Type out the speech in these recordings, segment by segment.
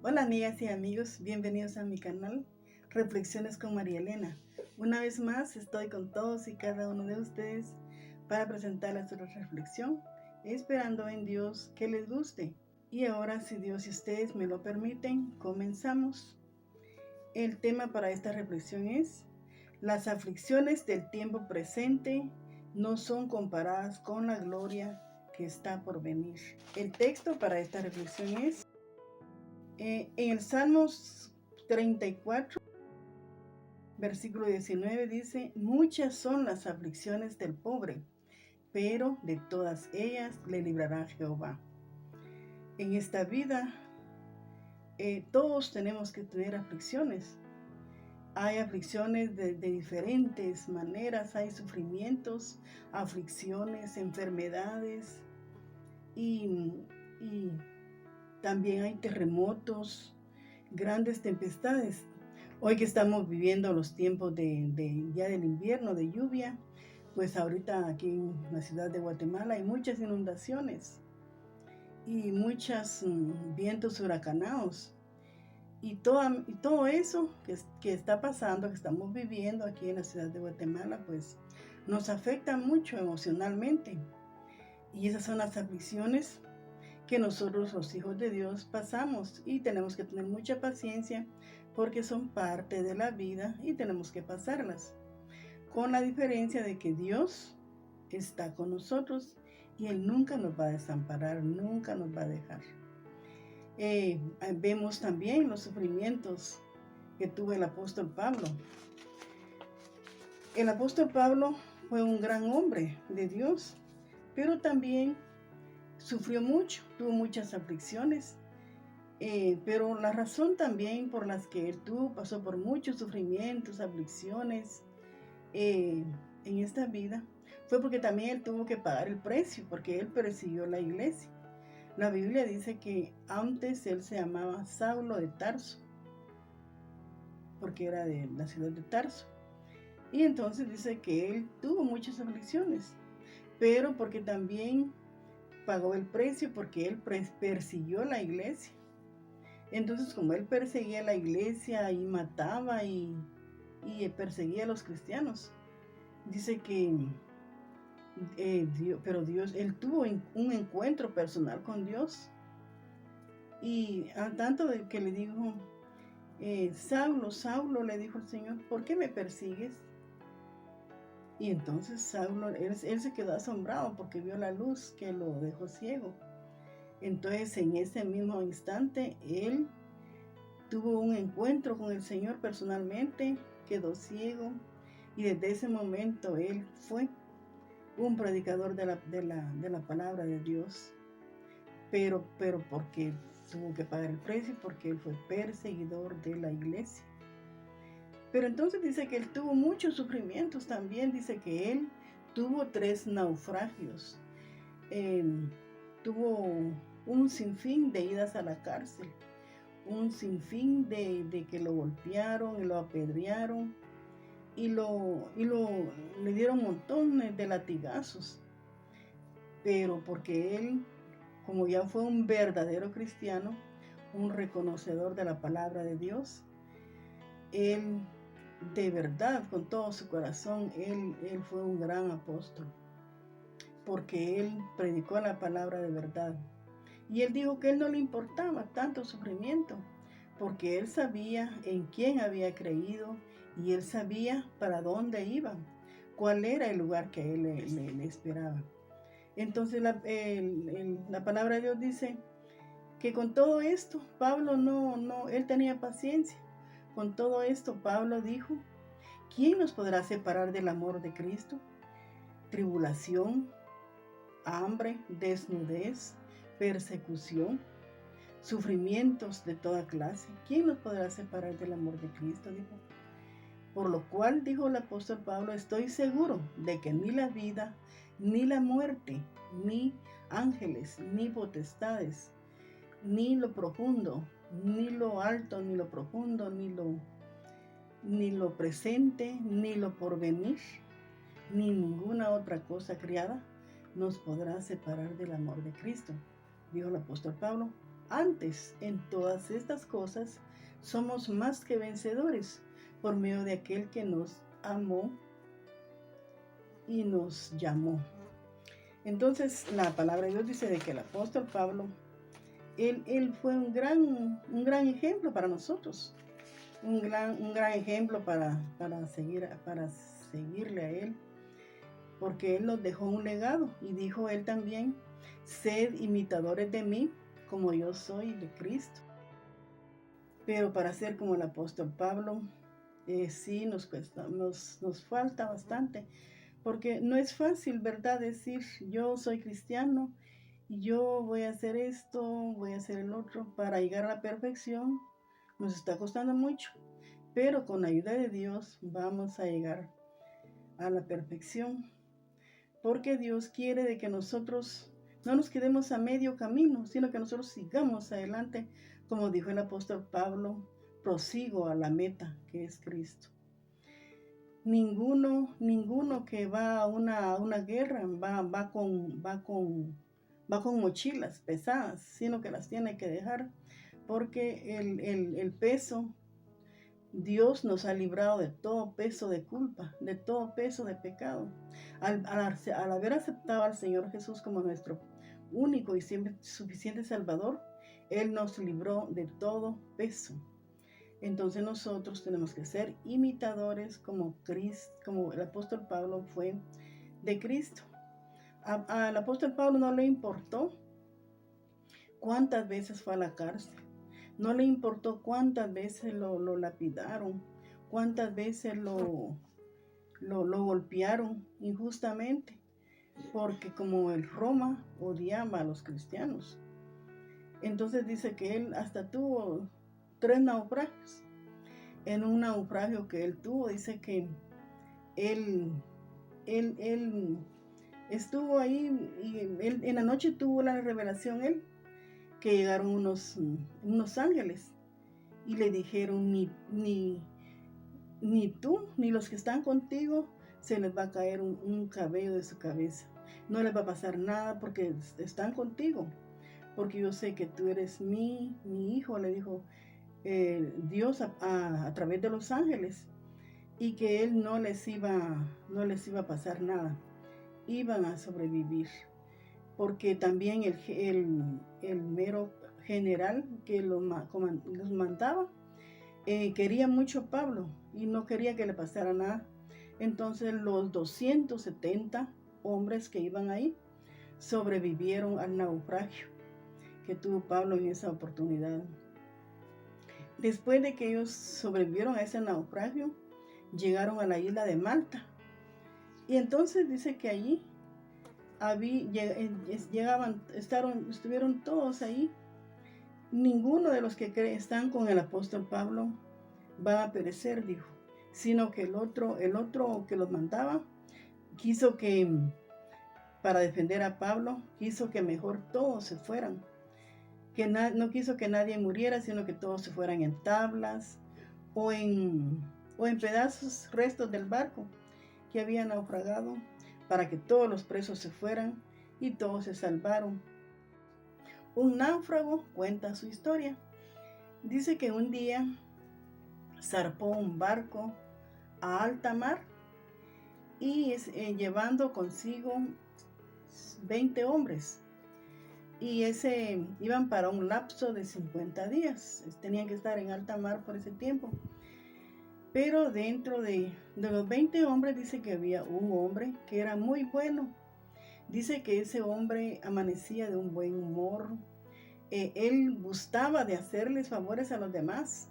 Hola amigas y amigos, bienvenidos a mi canal Reflexiones con María Elena. Una vez más estoy con todos y cada uno de ustedes para presentarles otra reflexión, esperando en Dios que les guste. Y ahora, si Dios y ustedes me lo permiten, comenzamos. El tema para esta reflexión es: las aflicciones del tiempo presente no son comparadas con la gloria que está por venir. El texto para esta reflexión es en el Salmos 34, versículo 19 dice: muchas son las aflicciones del pobre, pero de todas ellas le librará Jehová. En esta vida todos tenemos que tener aflicciones. Hay aflicciones de diferentes maneras, hay sufrimientos, aflicciones, enfermedades y también hay terremotos, grandes tempestades. Hoy que estamos viviendo los tiempos ya del invierno, de lluvia, pues ahorita aquí en la ciudad de Guatemala hay muchas inundaciones y muchos vientos huracanados. Y todo eso que está pasando, que estamos viviendo aquí en la ciudad de Guatemala, pues nos afecta mucho emocionalmente. Y esas son las aflicciones que nosotros los hijos de Dios pasamos, y tenemos que tener mucha paciencia porque son parte de la vida y tenemos que pasarlas, con la diferencia de que Dios está con nosotros y Él nunca nos va a desamparar, nunca nos va a dejar. Vemos también los sufrimientos que tuvo el apóstol Pablo. El apóstol Pablo fue un gran hombre de Dios, pero también sufrió mucho, tuvo muchas aflicciones, pero la razón también por las que él pasó por muchos sufrimientos, aflicciones en esta vida, fue porque también él tuvo que pagar el precio, porque él persiguió la iglesia. La Biblia dice que antes él se llamaba Saulo de Tarso, porque era de la ciudad de Tarso. Y entonces dice que él tuvo muchas aflicciones, pero porque también pagó el precio, porque él persiguió la iglesia. Entonces, como él perseguía la iglesia y mataba y perseguía a los cristianos, dice que él tuvo un encuentro personal con Dios. Y a tanto de que le dijo, Saulo, Saulo, le dijo el Señor, ¿por qué me persigues? Y entonces Saulo, él se quedó asombrado porque vio la luz que lo dejó ciego. Entonces, en ese mismo instante, él tuvo un encuentro con el Señor personalmente, quedó ciego, y desde ese momento él fue un predicador de la palabra de Dios, pero porque tuvo que pagar el precio, porque él fue perseguidor de la iglesia. Pero entonces dice que él tuvo muchos sufrimientos también. Dice que él tuvo 3 naufragios, tuvo un sinfín de idas a la cárcel, un sinfín de que lo golpearon y lo apedrearon y le dieron montones de latigazos. Pero porque él, como ya fue un verdadero cristiano, un reconocedor de la palabra de Dios, él de verdad, con todo su corazón, él fue un gran apóstol, porque él predicó la palabra de verdad. Y él dijo que a él no le importaba tanto sufrimiento, porque él sabía en quién había creído y él sabía para dónde iba, cuál era el lugar que a él le esperaba. Entonces la palabra de Dios dice que con todo esto, Pablo él tenía paciencia. Con todo esto, Pablo dijo, ¿quién nos podrá separar del amor de Cristo? Tribulación, hambre, desnudez, persecución, sufrimientos de toda clase. ¿Quién nos podrá separar del amor de Cristo? Dijo. Por lo cual, dijo el apóstol Pablo, estoy seguro de que ni la vida, ni la muerte, ni ángeles, ni potestades, ni lo profundo, ni lo alto, ni lo profundo, ni lo presente, ni lo porvenir, ni ninguna otra cosa creada nos podrá separar del amor de Cristo, dijo el apóstol Pablo. Antes, en todas estas cosas, somos más que vencedores por medio de aquel que nos amó y nos llamó. Entonces, la palabra de Dios dice de que el apóstol Pablo, él fue un gran ejemplo para nosotros, un gran ejemplo para seguirle a él, porque él nos dejó un legado y dijo él también: sed imitadores de mí como yo soy de Cristo. Pero para ser como el apóstol Pablo, sí nos cuesta, nos falta bastante, porque no es fácil, ¿verdad?, decir yo soy cristiano y yo voy a hacer esto, voy a hacer el otro para llegar a la perfección. Nos está costando mucho, pero con la ayuda de Dios vamos a llegar a la perfección, porque Dios quiere de que nosotros no nos quedemos a medio camino, sino que nosotros sigamos adelante, como dijo el apóstol Pablo: prosigo a la meta, que es Cristo. Ninguno que va a una guerra va con mochilas pesadas, sino que las tiene que dejar, porque el peso, Dios nos ha librado de todo peso de culpa, de todo peso de pecado. Al haber aceptado al Señor Jesús como nuestro único y siempre suficiente Salvador, Él nos libró de todo peso. Entonces nosotros tenemos que ser imitadores como el apóstol Pablo fue de Cristo. Al apóstol Pablo no le importó cuántas veces fue a la cárcel, no le importó cuántas veces lo lapidaron, cuántas veces lo golpearon injustamente, porque como el Roma odiaba a los cristianos. Entonces dice que él hasta tuvo 3 naufragios. En un naufragio que él tuvo, dice que él estuvo ahí y él, en la noche tuvo la revelación que llegaron unos ángeles y le dijeron: ni tú ni los que están contigo se les va a caer un cabello de su cabeza, no les va a pasar nada porque están contigo, porque yo sé que tú eres mi hijo, le dijo Dios a través de los ángeles, y que él no les iba a pasar nada, iban a sobrevivir, porque también el mero general que los mandaba quería mucho a Pablo y no quería que le pasara nada. Entonces los 270 hombres que iban ahí sobrevivieron al naufragio que tuvo Pablo en esa oportunidad. Después de que ellos sobrevivieron a ese naufragio, llegaron a la isla de Malta. Y entonces dice que allí estuvieron todos ahí. Ninguno de los que están con el apóstol Pablo va a perecer, dijo, sino que el otro que los mandaba quiso que, para defender a Pablo, quiso que mejor todos se fueran, que no quiso que nadie muriera, sino que todos se fueran en tablas o en pedazos, restos del barco que había naufragado, para que todos los presos se fueran, y todos se salvaron. Un náufrago cuenta su historia. Dice que un día zarpó un barco a alta mar y llevando consigo 20 hombres. Y iban para un lapso de 50 días. Tenían que estar en alta mar por ese tiempo. Pero dentro de los 20 hombres dice que había un hombre que era muy bueno. Dice que ese hombre amanecía de un buen humor. Él gustaba de hacerles favores a los demás.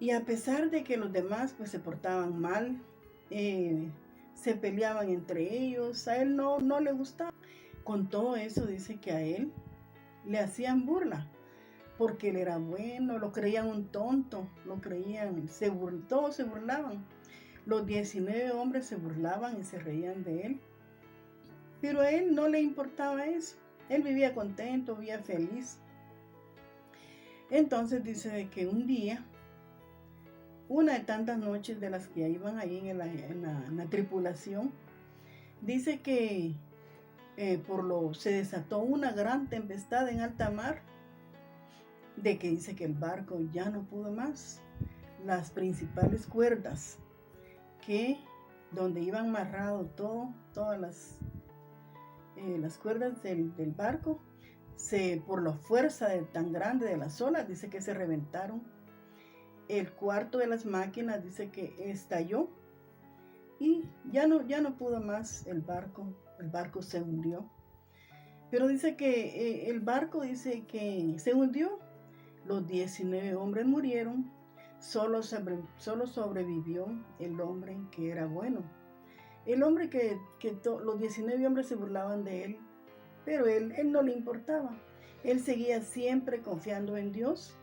Y a pesar de que los demás pues se portaban mal, se peleaban entre ellos, a él no le gustaba. Con todo eso dice que a él le hacían burla, porque él era bueno, lo creían un tonto, todos se burlaban. Los 19 hombres se burlaban y se reían de él. Pero a él no le importaba eso. Él vivía contento, vivía feliz. Entonces dice que un día, una de tantas noches de las que iban ahí en la tripulación, dice que se desató una gran tempestad en alta mar de que dice que el barco ya no pudo más. Las principales cuerdas que donde iban amarrado todas las cuerdas del barco, por la fuerza tan grande de las olas, dice que se reventaron. El cuarto de las máquinas dice que estalló y ya no pudo más el barco se hundió. Pero dice que el barco dice que se hundió, los 19 hombres murieron, solo sobrevivió el hombre que era bueno. El hombre que los 19 hombres se burlaban de él, pero él no le importaba. Él seguía siempre confiando en Dios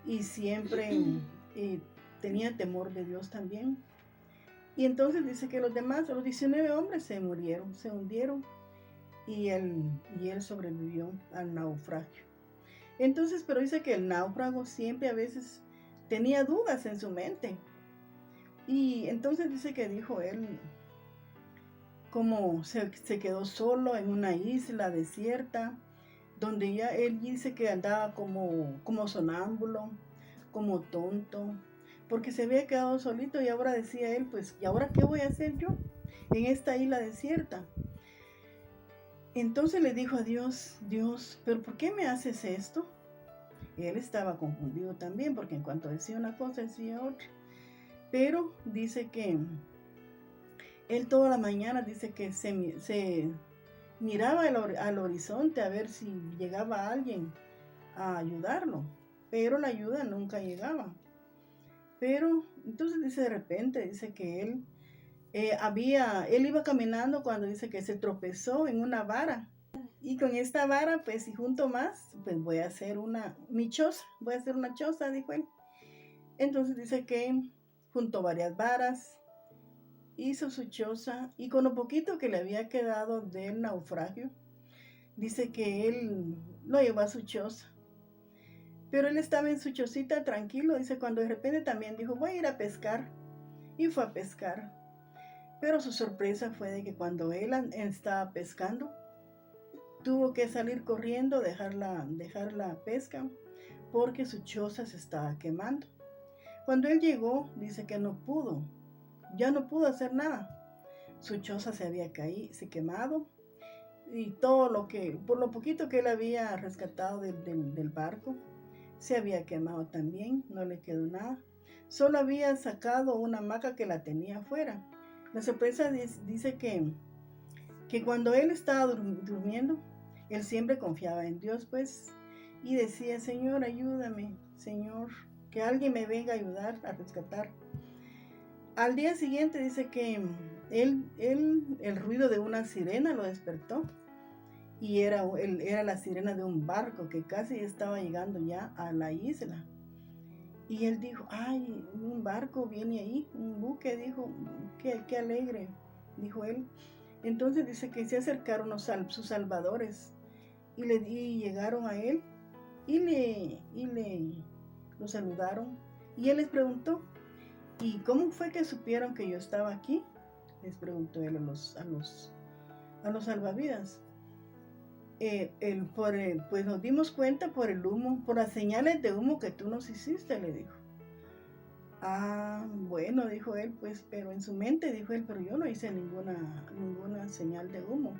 y siempre tenía temor de Dios también. Y entonces dice que los 19 hombres se murieron, se hundieron y él sobrevivió al naufragio. Entonces, pero dice que el náufrago siempre a veces tenía dudas en su mente. Y entonces dice que dijo él, como se quedó solo en una isla desierta, donde ya él dice que andaba como sonámbulo, como tonto, porque se había quedado solito y ahora decía él, pues, ¿y ahora qué voy a hacer yo en esta isla desierta? Entonces le dijo a Dios, ¿pero por qué me haces esto? Él estaba confundido también, porque en cuanto decía una cosa, decía otra. Pero dice que él toda la mañana dice que se miraba al horizonte a ver si llegaba alguien a ayudarlo, pero la ayuda nunca llegaba. Pero entonces dice de repente, dice que él iba caminando cuando dice que se tropezó en una vara. Y con esta vara, pues si junto más, pues voy a hacer una choza, dijo él. Entonces dice que juntó varias varas, hizo su choza y con lo poquito que le había quedado del naufragio, dice que él lo llevó a su choza. Pero él estaba en su chocita tranquilo, dice, cuando de repente también dijo, voy a ir a pescar. Y fue a pescar. Pero su sorpresa fue de que cuando él estaba pescando, tuvo que salir corriendo, dejar la pesca, porque su choza se estaba quemando. Cuando él llegó, dice que ya no pudo hacer nada. Su choza se había quemado, y por lo poquito que él había rescatado del barco, se había quemado también, no le quedó nada. Solo había sacado una hamaca que la tenía afuera. La sorpresa dice que cuando él estaba durmiendo, él siempre confiaba en Dios, pues, y decía, Señor, ayúdame, Señor, que alguien me venga a ayudar a rescatar. Al día siguiente dice que el ruido de una sirena lo despertó, y era la sirena de un barco que casi estaba llegando ya a la isla. Y él dijo, ay, un barco viene ahí, un buque, dijo, qué alegre, dijo él. Entonces dice que se acercaron sus salvadores y llegaron a él y lo saludaron. Y él les preguntó, ¿y cómo fue que supieron que yo estaba aquí? Les preguntó él a los salvavidas. Pues nos dimos cuenta por el humo, por las señales de humo que tú nos hiciste, le dijo. Ah, bueno, dijo él, pues, pero en su mente dijo él, pero yo no hice ninguna señal de humo.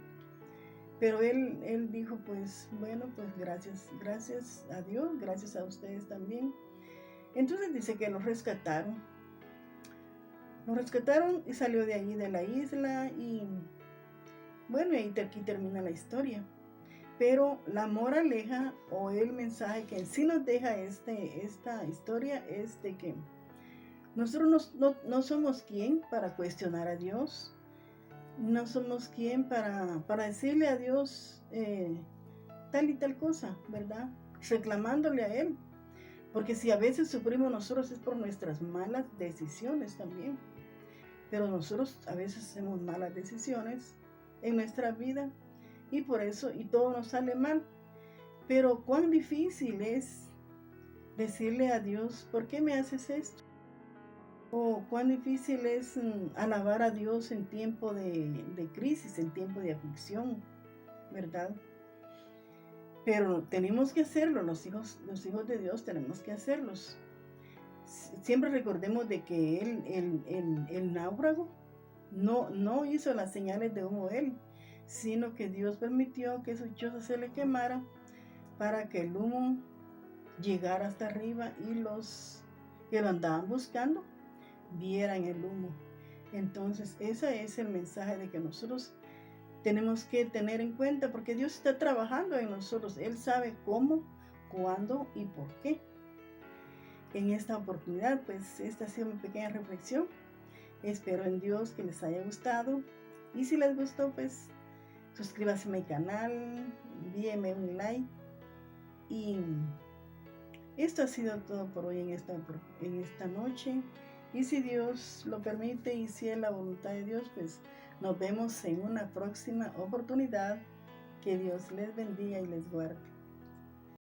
Pero él dijo, pues, bueno, pues gracias a Dios, gracias a ustedes también. Entonces dice que lo rescataron y salió de allí de la isla y bueno, y aquí termina la historia. Pero la moraleja o el mensaje que sí nos deja esta historia es de que nosotros no somos quien para cuestionar a Dios, no somos quien para decirle a Dios tal y tal cosa, ¿verdad? Reclamándole a Él. Porque si a veces sufrimos nosotros es por nuestras malas decisiones también. Pero nosotros a veces hacemos malas decisiones en nuestra vida y por eso y todo nos sale mal. Pero cuán difícil es decirle a Dios, ¿por qué me haces esto? O cuán difícil es alabar a Dios en tiempo de crisis, en tiempo de aflicción, ¿verdad? Pero tenemos que hacerlo, los hijos de Dios tenemos que hacerlos. Siempre recordemos de que el náufrago no hizo las señales de humo él, sino que Dios permitió que su choza se le quemara para que el humo llegara hasta arriba y los que lo andaban buscando vieran el humo. Entonces, ese es el mensaje de que nosotros tenemos que tener en cuenta, porque Dios está trabajando en nosotros. Él sabe cómo, cuándo y por qué. En esta oportunidad, pues esta ha sido mi pequeña reflexión. Espero en Dios que les haya gustado. Y si les gustó, pues suscríbase a mi canal, envíeme un like. Y esto ha sido todo por hoy en esta noche. Y si Dios lo permite y si es la voluntad de Dios, pues nos vemos en una próxima oportunidad. Que Dios les bendiga y les guarde.